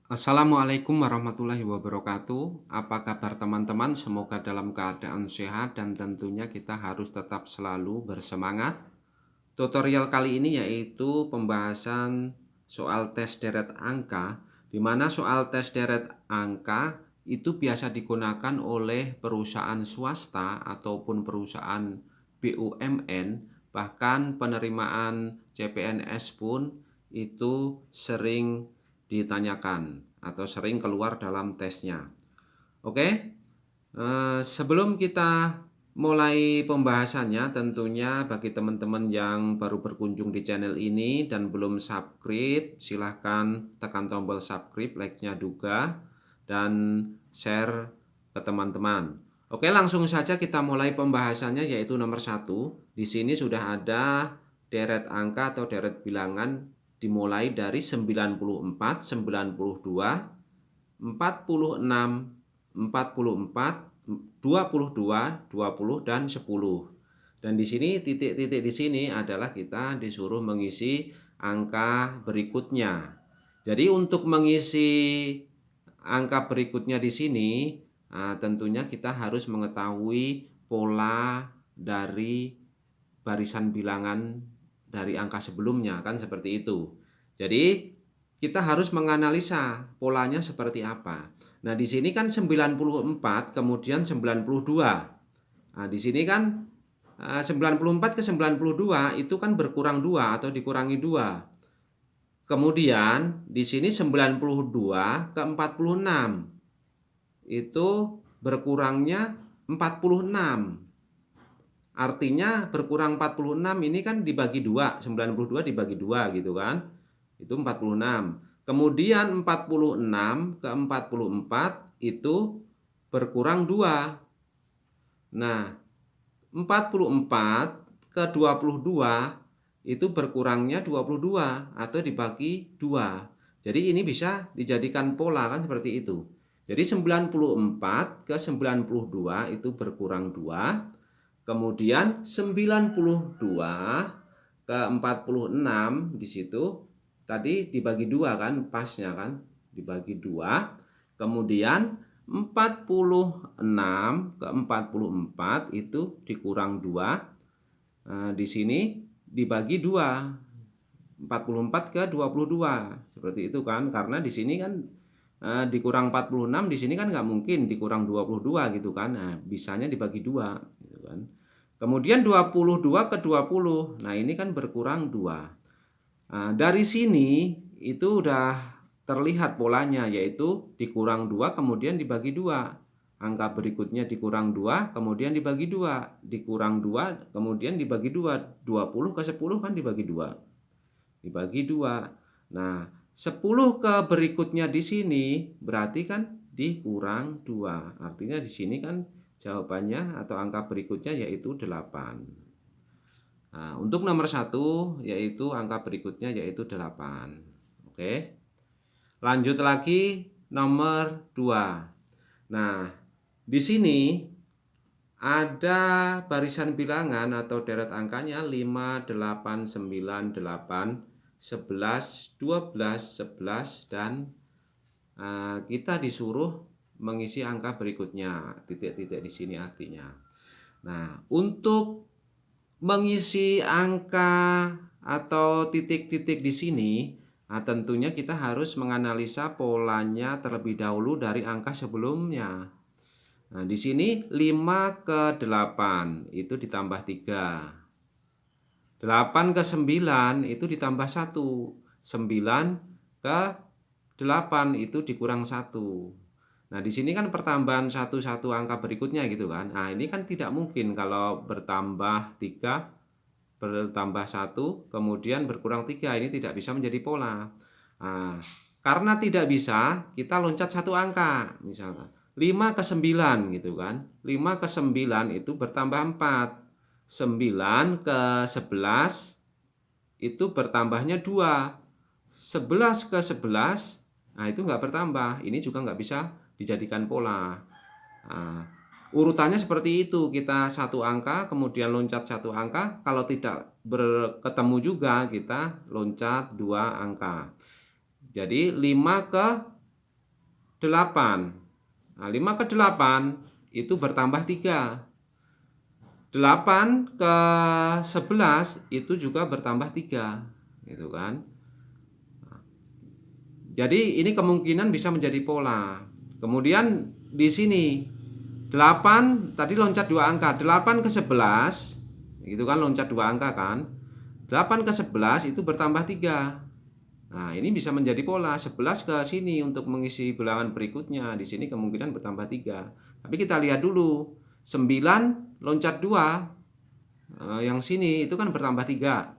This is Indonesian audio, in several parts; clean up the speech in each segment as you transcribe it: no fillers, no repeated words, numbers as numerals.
Assalamualaikum warahmatullahi wabarakatuh. Apa kabar teman-teman? Semoga dalam keadaan sehat dan tentunya kita harus tetap selalu bersemangat. Tutorial kali ini yaitu pembahasan soal tes deret angka, di mana soal tes deret angka itu biasa digunakan oleh perusahaan swasta ataupun perusahaan BUMN, bahkan penerimaan CPNS pun itu sering ditanyakan atau sering keluar dalam tesnya. Oke, sebelum kita mulai pembahasannya, tentunya bagi teman-teman yang baru berkunjung di channel ini dan belum subscribe, silahkan tekan tombol subscribe, like-nya juga, dan share ke teman-teman. Oke, langsung saja kita mulai pembahasannya, yaitu nomor 1. Di sini sudah ada deret angka atau deret bilangan dimulai dari 94, 92, 46, 44, 22, 20 dan 10. Dan di sini titik-titik di sini adalah kita disuruh mengisi angka berikutnya. Jadi untuk mengisi angka berikutnya di sini, tentunya kita harus mengetahui pola dari barisan bilangan dari angka sebelumnya, kan seperti itu. Jadi kita harus menganalisa polanya seperti apa. Nah, di sini kan 94 kemudian 92. Nah, di sini kan 94 ke 92 itu kan berkurang 2 atau dikurangi 2. Kemudian di sini 92 ke 46 itu berkurangnya 46. Artinya berkurang 46 ini kan dibagi 2, 92 dibagi 2 gitu kan. Itu 46. Kemudian 46 ke 44 itu berkurang 2. Nah, 44 ke 22 itu berkurangnya 22 atau dibagi 2. Jadi ini bisa dijadikan pola kan seperti itu. Jadi 94 ke 92 itu berkurang 2. Kemudian 92 ke 46 di situ tadi dibagi 2 kan, pasnya kan, dibagi 2. Kemudian 46 ke 44 itu dikurang 2. Di sini dibagi 2. 44 ke 22. Seperti itu kan, karena di sini kan dikurang 46, di sini kan nggak mungkin dikurang 22 gitu kan. Nah, bisanya dibagi 2 gitu kan. Kemudian 22 ke 20. Nah, ini kan berkurang 2. Nah, dari sini itu udah terlihat polanya, yaitu dikurang 2 kemudian dibagi 2. Angka berikutnya dikurang 2 kemudian dibagi 2. Dikurang 2 kemudian dibagi 2. 20 ke 10 kan dibagi 2. Dibagi 2. Nah, 10 ke berikutnya di sini berarti kan dikurang 2. Artinya di sini kan jawabannya atau angka berikutnya yaitu 8. Nah, untuk nomor 1 yaitu angka berikutnya yaitu 8. Oke. Lanjut lagi nomor 2. Nah, di sini ada barisan bilangan atau deret angkanya 5, 8, 9, 8, 11, 12, 11 dan kita disuruh mengisi angka berikutnya. Titik-titik di sini artinya. Nah, untuk mengisi angka atau titik-titik di sini, tentunya kita harus menganalisa polanya terlebih dahulu dari angka sebelumnya. Nah, di sini 5 ke 8 itu ditambah 3. 8 ke 9 itu ditambah 1. 9 ke 8 itu dikurang 1. Nah, di sini kan pertambahan satu angka berikutnya gitu kan. Nah, ini kan tidak mungkin kalau bertambah 3 bertambah 1 kemudian berkurang 3, ini tidak bisa menjadi pola. Nah, karena tidak bisa, kita loncat satu angka misalkan 5 ke 9 gitu kan. 5 ke 9 itu bertambah 4. 9 ke 11 itu bertambahnya 2. 11 ke 11, nah itu nggak bertambah. Ini juga nggak bisa dijadikan pola. Nah, urutannya seperti itu. Kita satu angka, kemudian loncat satu angka. Kalau tidak ketemu juga, kita loncat 2 angka. Jadi 5 ke 8. Nah, 5 ke 8 itu bertambah 3. 8 ke 11 itu juga bertambah 3, gitu kan. Jadi ini kemungkinan bisa menjadi pola. Kemudian di sini 8 tadi loncat 2 angka, 8 ke 11 gitu kan, loncat 2 angka kan. 8 ke 11 itu bertambah 3. Nah, ini bisa menjadi pola 11 ke sini untuk mengisi bilangan berikutnya. Di sini kemungkinan bertambah 3. Tapi kita lihat dulu. 9 loncat 2. Yang sini itu kan bertambah 3.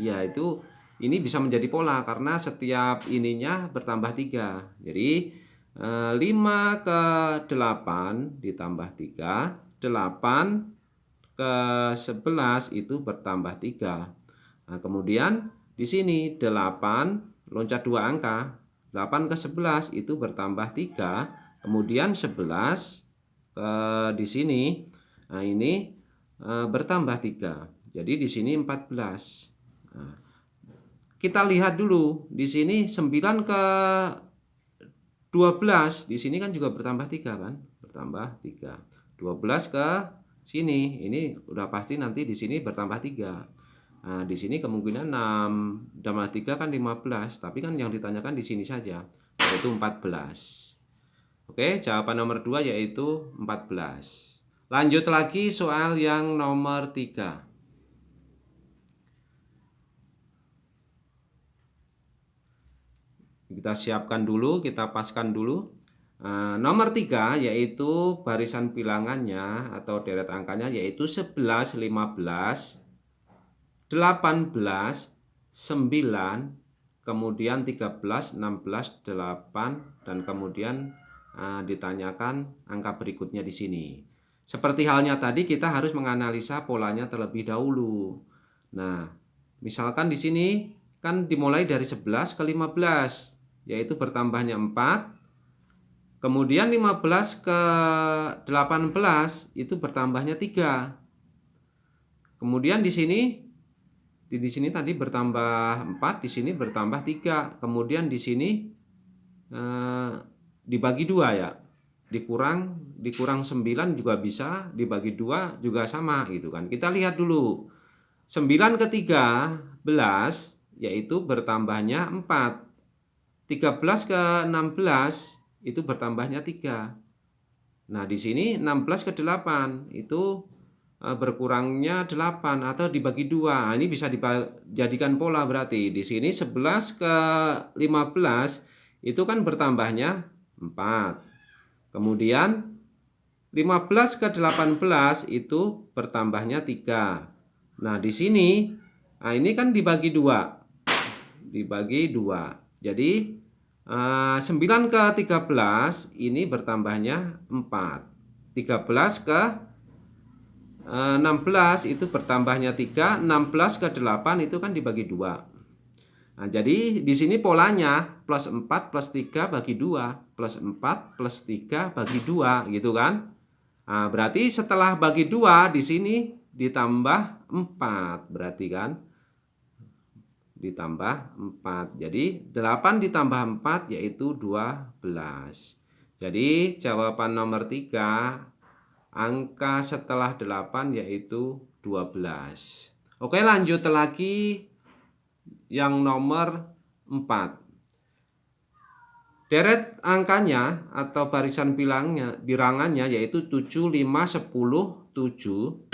Iya, itu ini bisa menjadi pola karena setiap ininya bertambah 3. Jadi 5 ke 8 ditambah 3, 8 ke 11 itu bertambah 3. Nah, kemudian di sini 8 loncat 2 angka, 8 ke 11 itu bertambah 3, kemudian 11 di sini, nah ini bertambah 3. Jadi di sini 14. Nah, kita lihat dulu di sini 9 ke 12, di sini kan juga bertambah 3 kan? Bertambah 3. 12 ke sini, ini udah pasti nanti di sini bertambah 3. Nah, di sini kemungkinan 6 tambah 3 kan 15, tapi kan yang ditanyakan di sini saja, yaitu 14. Oke, jawaban nomor 2 yaitu 14. Lanjut lagi soal yang nomor 3. Kita siapkan dulu, kita paskan dulu. Nomor 3 yaitu barisan bilangannya atau deret angkanya yaitu 11, 15, 18, 9, kemudian 13, 16, 8, dan kemudian ditanyakan angka berikutnya di sini. Seperti halnya tadi, kita harus menganalisa polanya terlebih dahulu. Nah, misalkan di sini kan dimulai dari 11 ke 15, yaitu bertambahnya 4. Kemudian 15 ke 18 itu bertambahnya 3. Kemudian di sini tadi bertambah 4, di sini bertambah 3. Kemudian di sini dibagi 2 ya. Dikurang 9 juga bisa, dibagi 2 juga sama gitu kan. Kita lihat dulu. 9 ke 13 yaitu bertambahnya 4. 13 ke 16 itu bertambahnya 3. Nah, di sini 16 ke 8 itu berkurangnya 8 atau dibagi 2. Nah, ini bisa dijadikan pola berarti. Di sini 11 ke 15 itu kan bertambahnya 4. Kemudian 15 ke 18 itu bertambahnya 3. Nah, di sini ini kan dibagi 2. Dibagi 2. Jadi 9 ke 13 ini bertambahnya 4. 13 ke 16 itu bertambahnya 3. 16 ke 8 itu kan dibagi 2. Nah, jadi di sini polanya plus 4 plus 3 bagi 2. Plus 4 plus 3 bagi 2 gitu kan. Nah, berarti setelah bagi 2 di sini ditambah 4 berarti kan. Ditambah 4. Jadi 8 ditambah 4 yaitu 12. Jadi jawaban nomor 3, angka setelah 8 yaitu 12. Oke, lanjut lagi yang nomor 4. Deret angkanya atau barisan bilangannya yaitu 7, 5, 10, 7,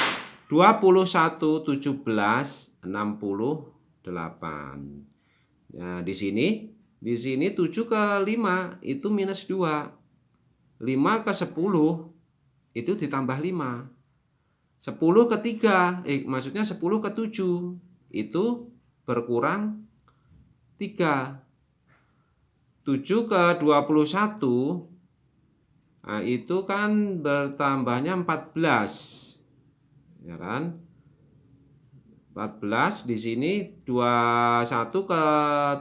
21, 17, 60, 8. Nah, di sini 7 ke 5 itu minus 2. 5 ke 10 itu ditambah 5. 10 ke 3, maksudnya 10 ke 7 itu berkurang 3. 7 ke 21 nah, itu kan bertambahnya 14. Ya kan? 14 di sini 21 ke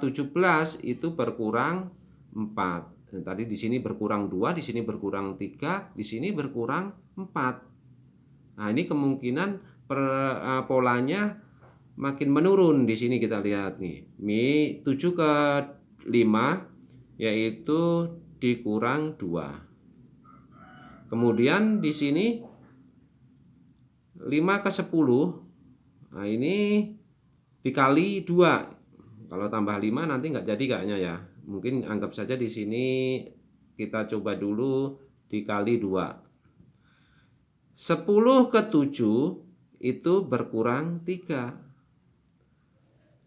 17 itu berkurang 4. Dan tadi di sini berkurang 2, di sini berkurang 3, di sini berkurang 4. Nah, ini kemungkinan polanya makin menurun. Di sini kita lihat nih. 7 ke 5 yaitu dikurang 2. Kemudian di sini 5 ke 10. Nah, ini dikali 2. Kalau tambah 5 nanti nggak jadi kayaknya ya. Mungkin anggap saja di sini kita coba dulu dikali 2. 10 ke 7 itu berkurang 3.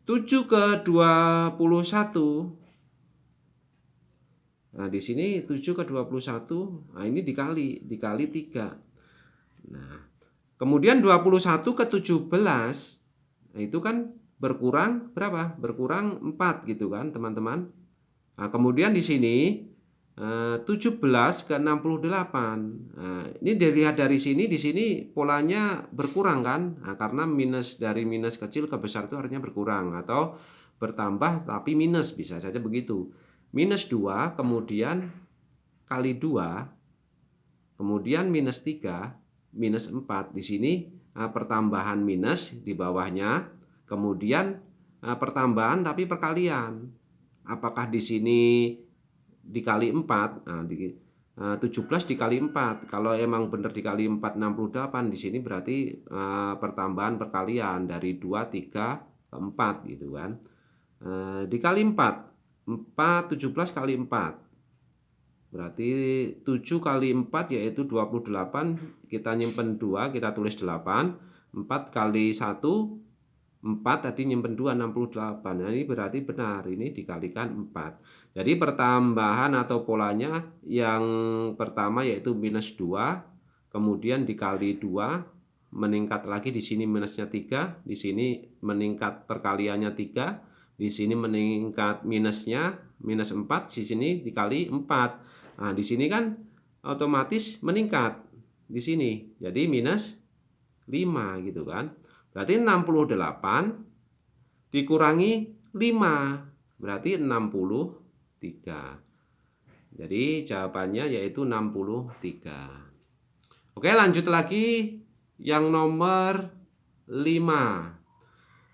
7 ke 21. Nah, di sini 7 ke 21. Nah, ini dikali 3. Nah, kemudian 21 ke 17. Nah, itu kan berkurang berapa? Berkurang 4 gitu kan, teman-teman. Nah, kemudian di sini 17 ke 68. Nah, ini dilihat dari sini, di sini polanya berkurang kan? Nah, karena dari minus kecil ke besar itu artinya berkurang atau bertambah tapi minus, bisa saja begitu. Minus 2, kemudian kali 2, kemudian minus 3, minus 4. Di sini pertambahan minus di bawahnya, kemudian pertambahan tapi perkalian. Apakah di sini dikali 4? Nah, 17 dikali 4. Kalau emang benar dikali 4 68, di sini berarti pertambahan perkalian dari 2, 3 ke 4 gitu kan. Dikali 4. 17 kali 4. Berarti 7 kali 4 yaitu 28. Kita nyimpen 2, kita tulis 8. 4 kali 1, 4, tadi nyimpen 2, 68. Nah, ini berarti benar, ini dikalikan 4. Jadi pertambahan atau polanya yang pertama yaitu minus 2, kemudian dikali 2, meningkat lagi di sini minusnya 3, di sini meningkat perkaliannya 3, di sini meningkat minusnya minus 4, di sini dikali 4. Nah, di sini kan otomatis meningkat di sini. Jadi minus 5 gitu kan. Berarti 68 dikurangi 5, berarti 63. Jadi jawabannya yaitu 63. Oke, lanjut lagi yang nomor 5.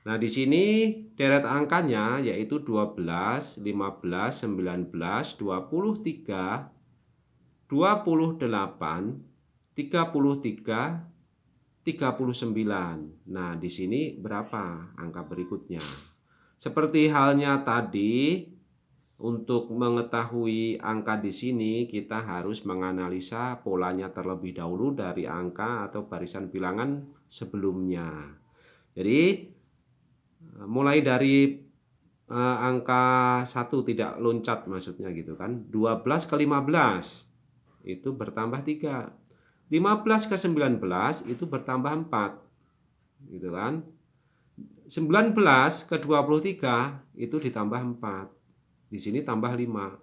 Nah, di sini deret angkanya yaitu 12, 15, 19, 23, 28, 33, 39. Nah, di sini berapa angka berikutnya? Seperti halnya tadi, untuk mengetahui angka di sini kita harus menganalisa polanya terlebih dahulu dari angka atau barisan bilangan sebelumnya. Jadi mulai dari angka 1 tidak loncat maksudnya gitu kan. 12 ke 15 itu bertambah 3. 15 ke 19 itu bertambah 4. Gitu kan. 19 ke 23 itu ditambah 4. Di sini tambah 5.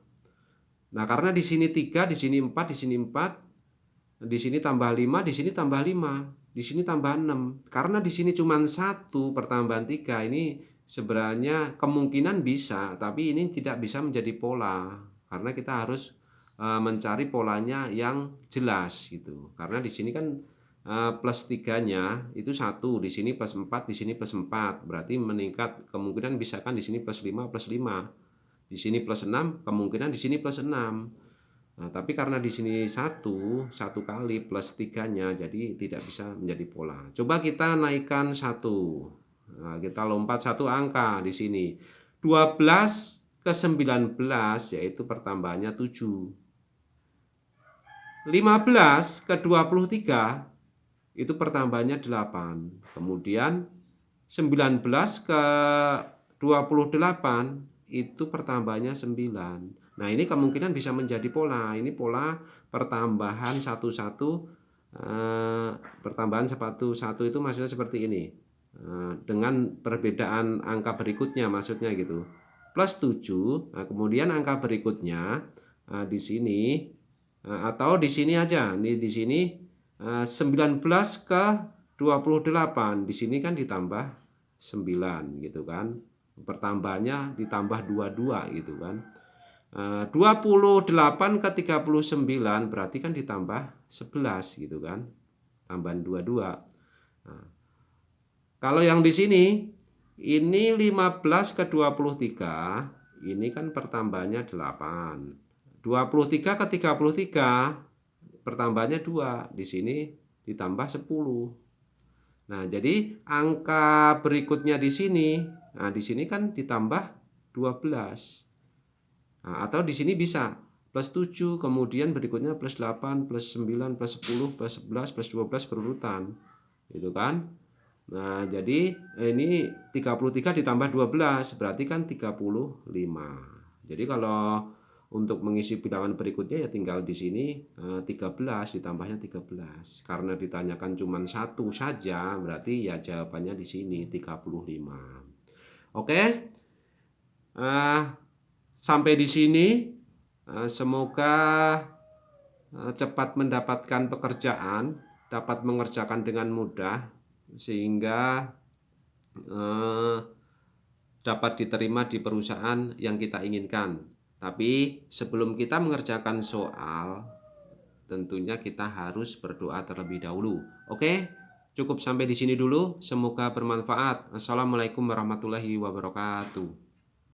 Nah, karena di sini 3, di sini 4, di sini 4, di sini tambah 5, di sini tambah 5, di sini tambah 6. Karena di sini cuma 1 pertambahan 3, ini sebenarnya kemungkinan bisa, tapi ini tidak bisa menjadi pola. Karena kita harus mencari polanya yang jelas gitu. Karena di sini kan plus 3-nya itu 1, di sini plus 4, di sini plus 4. Berarti meningkat, kemungkinan bisa kan di sini plus 5, plus 5. Di sini plus 6, kemungkinan di sini plus 6. Nah, tapi karena di sini 1 kali plus 3-nya, jadi tidak bisa menjadi pola. Coba kita naikkan 1. Nah, kita lompat 1 angka di sini. 12 ke 19 yaitu pertambahannya 7. 15 ke 23 itu pertambahannya 8. Kemudian 19 ke 28 itu pertambahannya 9. Nah, ini kemungkinan bisa menjadi pola. Ini pola pertambahan satu-satu. Pertambahan satu-satu itu maksudnya seperti ini. Dengan perbedaan angka berikutnya maksudnya gitu. Plus 7. Nah, kemudian angka berikutnya di sini atau di sini aja. Ini di sini 19 ke 28. Di sini kan ditambah 9 gitu kan. Pertambahannya ditambah 22 gitu kan. 28 ke 39 berarti kan ditambah 11 gitu kan. Tambahan 22. Nah, kalau yang di sini ini 15 ke 23, ini kan pertambahannya 8. 23 ke 33 pertambahannya 2. Di sini ditambah 10. Nah, jadi angka berikutnya di sini, nah di sini kan ditambah 12. Nah, atau di sini bisa plus 7, kemudian berikutnya plus 8, plus 9, plus 10, plus 11, plus 12 berurutan. Gitu kan? Nah, jadi ini 33 ditambah 12 berarti kan 35. Jadi kalau untuk mengisi bilangan berikutnya ya tinggal di sini 13 ditambahnya 13. Karena ditanyakan cuma satu saja, berarti ya jawabannya di sini 35. Oke. Sampai di sini semoga cepat mendapatkan pekerjaan, dapat mengerjakan dengan mudah sehingga dapat diterima di perusahaan yang kita inginkan. Tapi sebelum kita mengerjakan soal, tentunya kita harus berdoa terlebih dahulu. Oke, cukup sampai di sini dulu. Semoga bermanfaat. Assalamualaikum warahmatullahi wabarakatuh.